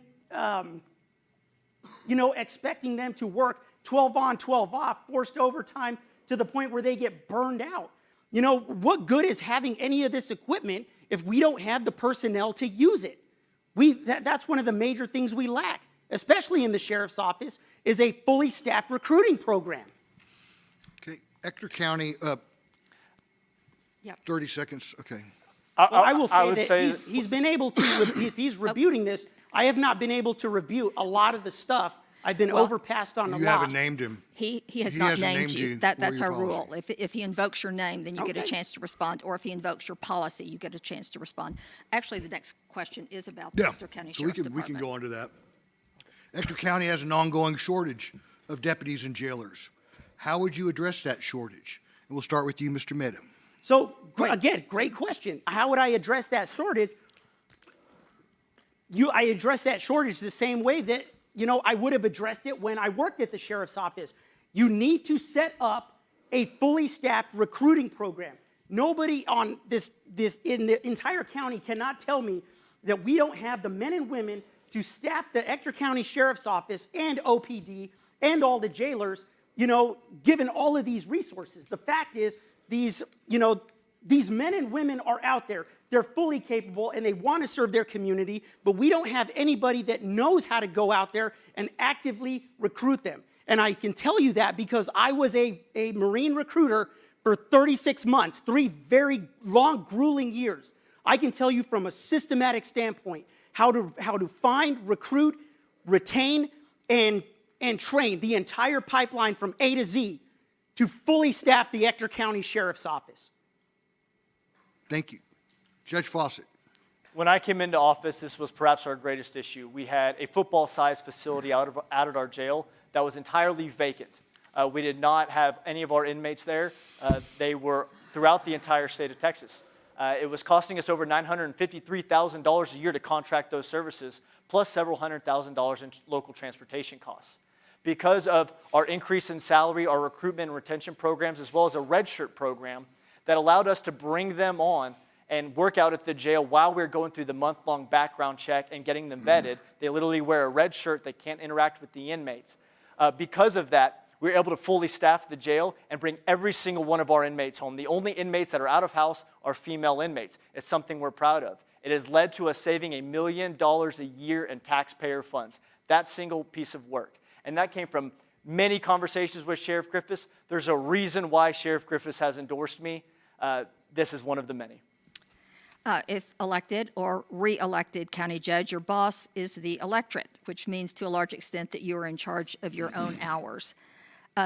expecting them to work 12 on, 12 off, forced overtime to the point where they get burned out. What good is having any of this equipment if we don't have the personnel to use it? That's one of the major things we lack, especially in the sheriff's office, is a fully staffed recruiting program. Okay, Ector County, 30 seconds, okay. I will say that he's been able to, if he's rebuting this, I have not been able to rebut a lot of the stuff. I've been overpassed on a lot. You haven't named him. He has not hasn't named you. named That's your our rule. policy. If he invokes your name, then you get a chance to respond, or if he invokes your policy, you get a chance to respond. Actually, the next question is about the Ector County so Sheriff's we Department. can go on to that. Ector County has an ongoing shortage of deputies and jailers. How would you address that shortage? And we'll start with you, Mr. Meda. So, again, great question. How would I address that shortage? I address that shortage the same way that, I would have addressed it when I worked at the sheriff's office. You need to set up a fully staffed recruiting program. Nobody on this in the entire county cannot tell me that we don't have the men and women to staff the Ector County Sheriff's Office and OPD and all the jailers, given all of these resources. The fact is, these men and women are out there. They're fully capable and they want to serve their community, but we don't have anybody that knows how to go out there and actively recruit them. And I can tell you that because I was a Marine recruiter for 36 months, 3 very long, grueling years. I can tell you from a systematic standpoint how to find, recruit, retain, and train the entire pipeline from A to Z to fully staff the Ector County Sheriff's Office. Thank you. Judge Fawcett. When I came into office, this was perhaps our greatest issue. We had a football-sized facility out at our jail that was entirely vacant. We did not have any of our inmates there. They were throughout the entire state of Texas. It was costing us over $953,000 a year to contract those services, plus several $100,000 in local transportation costs. Because of our increase in salary, our recruitment and retention programs, as well as a red shirt program that allowed us to bring them on and work out at the jail while we're going through the month-long background check and getting them vetted. They literally wear a red shirt. They can't interact with the inmates. Because of that, we were able to fully staff the jail and bring every single one of our inmates home. The only inmates that are out of house are female inmates. It's something we're proud of. It has led to us saving $1 million a year in taxpayer funds. That single piece of work. And that came from many conversations with Sheriff Griffiths. There's a reason why Sheriff Griffiths has endorsed me. This is one of the many. If elected or re-elected county judge, your boss is the electorate, which means to a large extent that you are in charge of your own hours.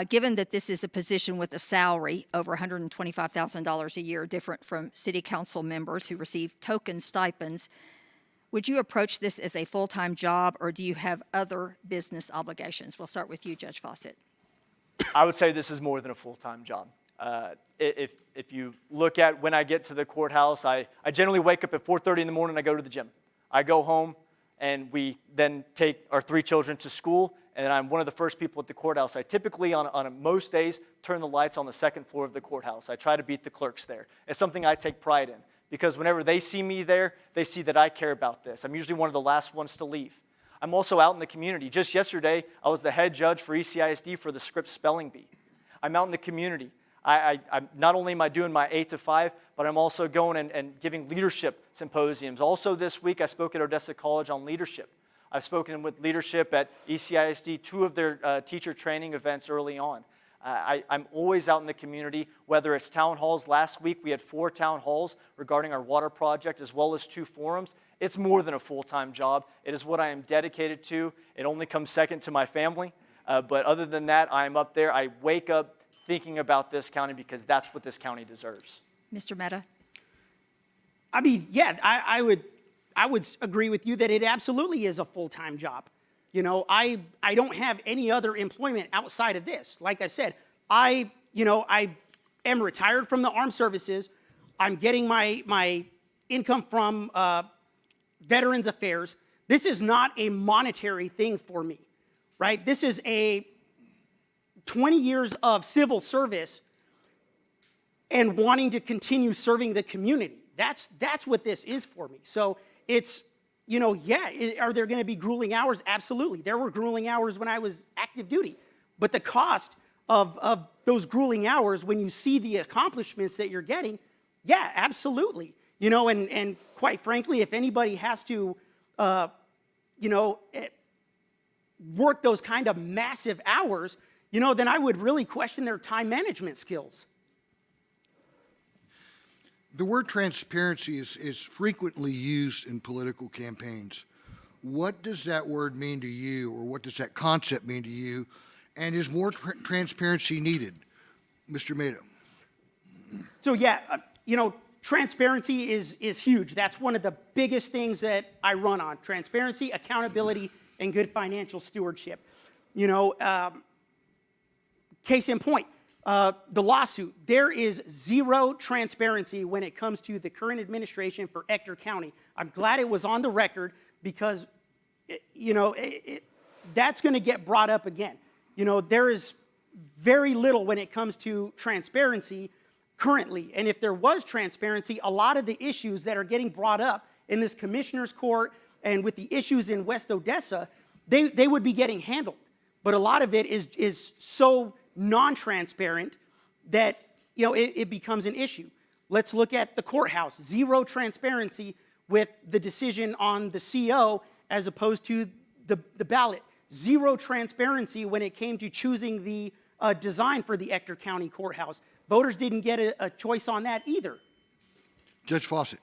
Given that this is a position with a salary over $125,000 a year, different from city council members who receive token stipends, would you approach this as a full-time job, or do you have other business obligations? We'll start with you, Judge Fawcett. I would say this is more than a full-time job. If you look at when I get to the courthouse, I generally wake up at 4:30 in the morning and I go to the gym. I go home and we then take our 3 children to school, and I'm one of the first people at the courthouse. I typically, on most days, turn the lights on the 2nd floor of the courthouse. I try to beat the clerks there. It's something I take pride in because whenever they see me there, they see that I care about this. I'm usually one of the last ones to leave. I'm also out in the community. Just yesterday, I was the head judge for ECISD for the Scripps Spelling Bee. I'm out in the community. I'm not only am I doing my 8 to 5, but I'm also going and giving leadership symposiums. Also this week, I spoke at Odessa College on leadership. I've spoken with leadership at ECISD, 2 of their teacher training events early on. I'm always out in the community, whether it's town halls. Last week, we had 4 town halls regarding our water project, as well as 2 forums. It's more than a full-time job. It is what I am dedicated to. It only comes second to my family. But other than that, I'm up there. I wake up thinking about this county because that's what this county deserves. Mr. Meda? I mean, yeah, I I would agree with you that it absolutely is a full-time job. You know, I don't have any other employment outside of this. Like I said, I am retired from the armed services. I'm getting my income from Veterans Affairs. This is not a monetary thing for me, right? This is a 20 years of civil service and wanting to continue serving the community. That's what this is for me. So it's, are there going to be grueling hours? Absolutely. There were grueling hours when I was active duty. But the cost of those grueling hours, when you see the accomplishments that you're getting, yeah, absolutely. And quite frankly, if anybody has to, work those kind of massive hours, then I would really question their time management skills. The word transparency is frequently used in political campaigns. What does that word mean to you, or what does that concept mean to you? And is more transparency needed? Mr. Mato. So yeah, transparency is huge. That's one of the biggest things that I run on: transparency, accountability, and good financial stewardship. Case in point, the lawsuit. There is zero transparency when it comes to the current administration for Ector County. I'm glad it was on the record, because, that's going to get brought up again. There is very little when it comes to transparency currently. And if there was transparency, a lot of the issues that are getting brought up in this commissioner's court and with the issues in West Odessa, they would be getting handled. But a lot of it is so non-transparent that it becomes an issue. Let's look at the courthouse. Zero transparency with the decision on the CO as opposed to the ballot. Zero transparency when it came to choosing the design for the Ector County courthouse. Voters didn't get a choice on that either. Judge Fawcett.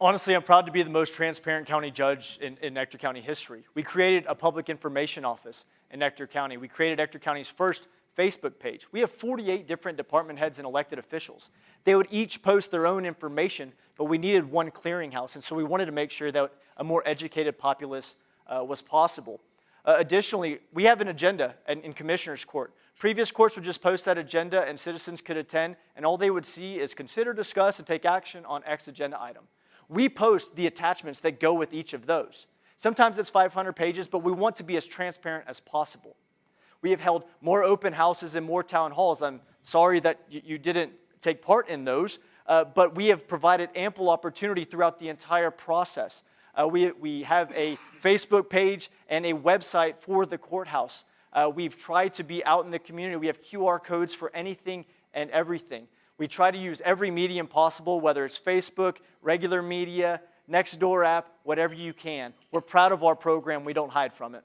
Honestly, I'm proud to be the most transparent county judge in Ector County history. We created a public information office in Ector County. We created Ector County's first Facebook page. We have 48 different department heads and elected officials. They would each post their own information, but we needed one clearinghouse, and so we wanted to make sure that a more educated populace was possible. Additionally, we have an agenda in Commissioner's Court. Previous courts would just post that agenda and citizens could attend, and all they would see is consider, discuss, and take action on X agenda item. We post the attachments that go with each of those. Sometimes it's 500 pages, but we want to be as transparent as possible. We have held more open houses and more town halls. I'm sorry that you didn't take part in those, but we have provided ample opportunity throughout the entire process. We have a Facebook page and a website for the courthouse. We've tried to be out in the community. We have QR codes for anything and everything. We try to use every medium possible, whether it's Facebook, regular media, Nextdoor app, whatever you can. We're proud of our program. We don't hide from it.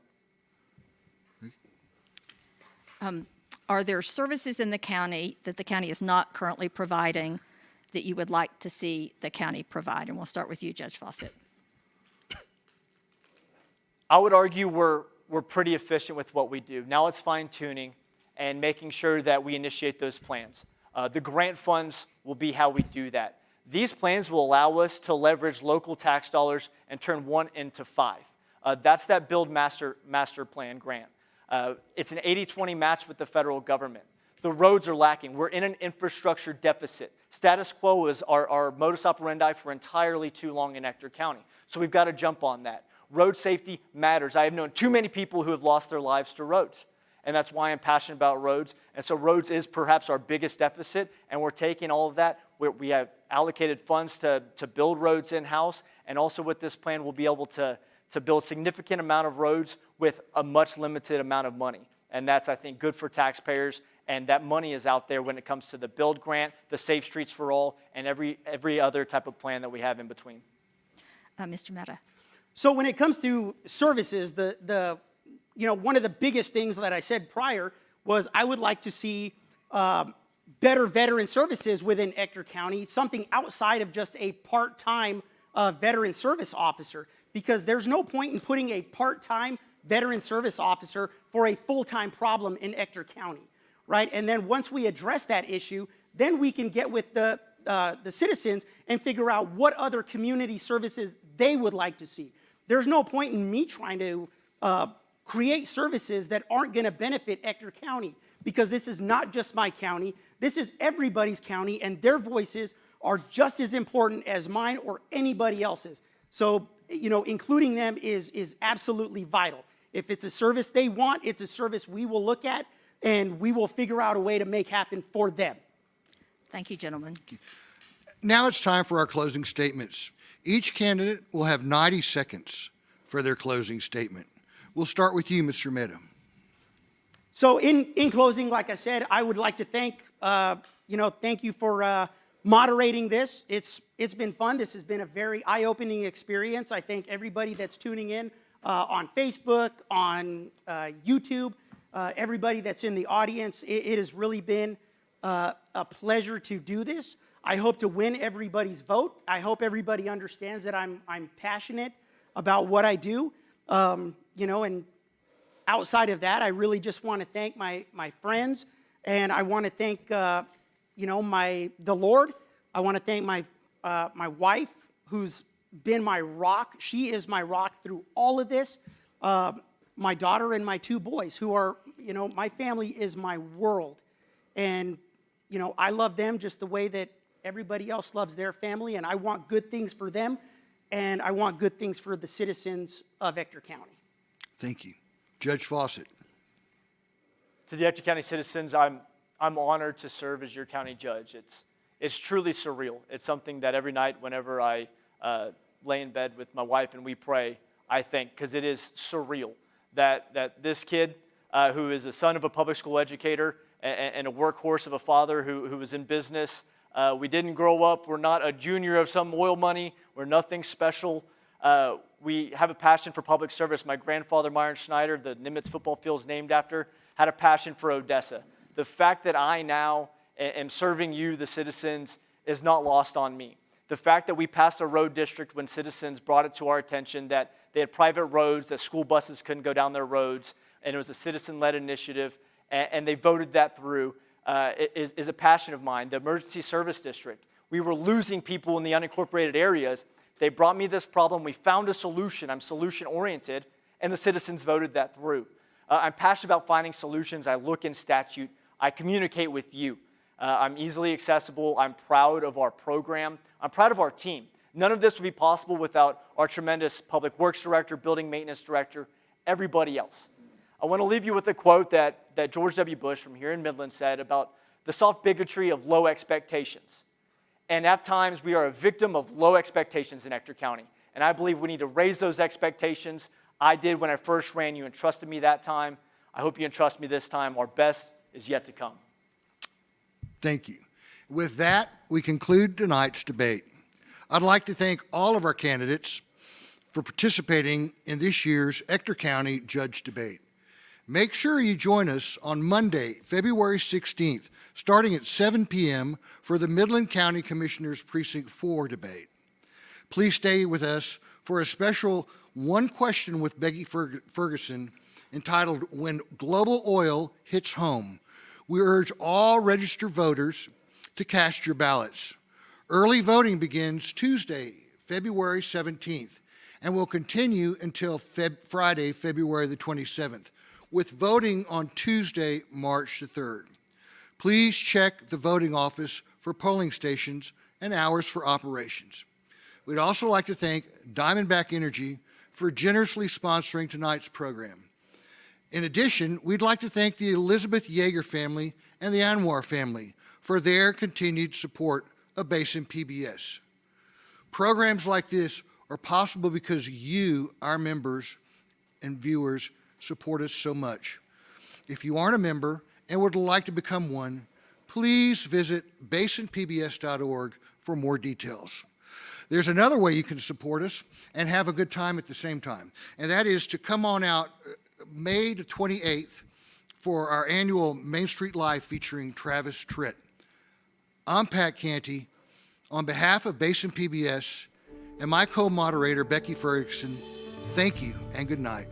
Are there services in the county that the county is not currently providing that you would like to see the county provide? And we'll start with you, Judge Fawcett. I would argue we're pretty efficient with what we do. Now it's fine-tuning and making sure that we initiate those plans. The grant funds will be how we do that. These plans will allow us to leverage local tax dollars and turn 1 into 5. That's that Build Master Plan grant. It's an 80-20 match with the federal government. The roads are lacking. We're in an infrastructure deficit. Status quo is our modus operandi for entirely too long in Ector County. So we've got to jump on that. Road safety matters. I have known too many people who have lost their lives to roads. And that's why I'm passionate about roads. And so roads is perhaps our biggest deficit, and we're taking all of that. We have allocated funds to build roads in-house, and also with this plan, we'll be able to build a significant amount of roads with a much limited amount of money. And that's, I think, good for taxpayers, and that money is out there when it comes to the Build Grant, the Safe Streets for All, and every other type of plan that we have in between. Mr. Mehta. So when it comes to services, one of the biggest things that I said prior was I would like to see better veteran services within Ector County, something outside of just a part-time veteran service officer, because there's no point in putting a part-time veteran service officer for a full-time problem in Ector County, right? And then once we address that issue, then we can get with the citizens and figure out what other community services they would like to see. There's no point in me trying to create services that aren't going to benefit Ector County, because this is not just my county. This is everybody's county, and their voices are just as important as mine or anybody else's. So, including them is absolutely vital. If it's a service they want, it's a service we will look at, and we will figure out a way to make happen for them. Thank you, gentlemen. Now it's time for our closing statements. Each candidate will have 90 seconds for their closing statement. We'll start with you, Mr. Mehta. So in closing, like I said, I would like to thank you for moderating this. It's been fun. This has been a very eye-opening experience. I thank everybody that's tuning in on Facebook, on YouTube, everybody that's in the audience. It has really been a pleasure to do this. I hope to win everybody's vote. I hope everybody understands that I'm passionate about what I do. And outside of that, I really just want to thank my friends, and I want to thank the Lord. I want to thank my wife, who's been my rock. She is my rock through all of this. My daughter and my two boys, who are, my family is my world. And, I love them just the way that everybody else loves their family, and I want good things for them, and I want good things for the citizens of Ector County. Thank you. Judge Fawcett. To the Ector County citizens, I'm honored to serve as your county judge. It's truly surreal. It's something that every night whenever I lay in bed with my wife and we pray, I think, because it is surreal that this kid who is a son of a public school educator and a workhorse of a father who was in business, we didn't grow up, we're not a junior of some oil money, we're nothing special. We have a passion for public service. My grandfather, Myron Schneider, the Nimitz football field is named after, had a passion for Odessa. The fact that I now am serving you, the citizens, is not lost on me. The fact that we passed a road district when citizens brought it to our attention that they had private roads, that school buses couldn't go down their roads, and it was a citizen-led initiative, and they voted that through, is a passion of mine. The emergency service district, we were losing people in the unincorporated areas. They brought me this problem. We found a solution. I'm solution-oriented, and the citizens voted that through. I'm passionate about finding solutions. I look in statute. I communicate with you. I'm easily accessible. I'm proud of our program. I'm proud of our team. None of this would be possible without our tremendous public works director, building maintenance director, everybody else. I want to leave you with a quote that George W. Bush from here in Midland said about the soft bigotry of low expectations. And at times, we are a victim of low expectations in Ector County. And I believe we need to raise those expectations. I did when I first ran. You entrusted me that time. I hope you entrust me this time. Our best is yet to come. Thank you. With that, we conclude tonight's debate. I'd like to thank all of our candidates for participating in this year's Ector County Judge Debate. Make sure you join us on Monday, February 16th, starting at 7 p.m. for the Midland County Commissioners Precinct 4 debate. Please stay with us for a special One Question with Becky Ferguson entitled When Global Oil Hits Home. We urge all registered voters to cast your ballots. Early voting begins Tuesday, February 17th, and will continue until Friday, February the 27th, with voting on Tuesday, March the 3rd. Please check the voting office for polling stations and hours for operations. We'd also like to thank Diamondback Energy for generously sponsoring tonight's program. In addition, we'd like to thank the Elizabeth Yeager family and the Anwar family for their continued support of Basin PBS. Programs like this are possible because you, our members and viewers, support us so much. If you aren't a member and would like to become one, please visit basinpbs.org for more details. There's another way you can support us and have a good time at the same time, and that is to come on out May the 28th for our annual Main Street Live featuring Travis Tritt. I'm Pat Canty. On behalf of Basin PBS and my co-moderator, Becky Ferguson, thank you and good night.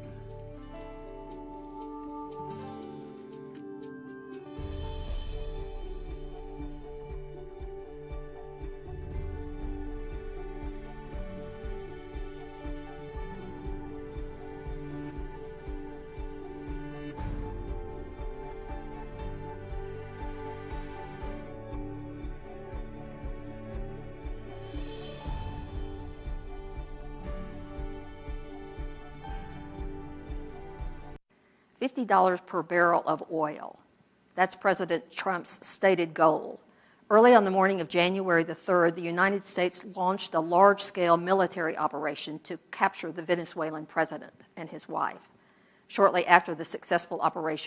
$50 per barrel of oil. That's President Trump's stated goal. Early on the morning of January the 3rd, the United States launched a large-scale military operation to capture the Venezuelan president and his wife. Shortly after the successful operation,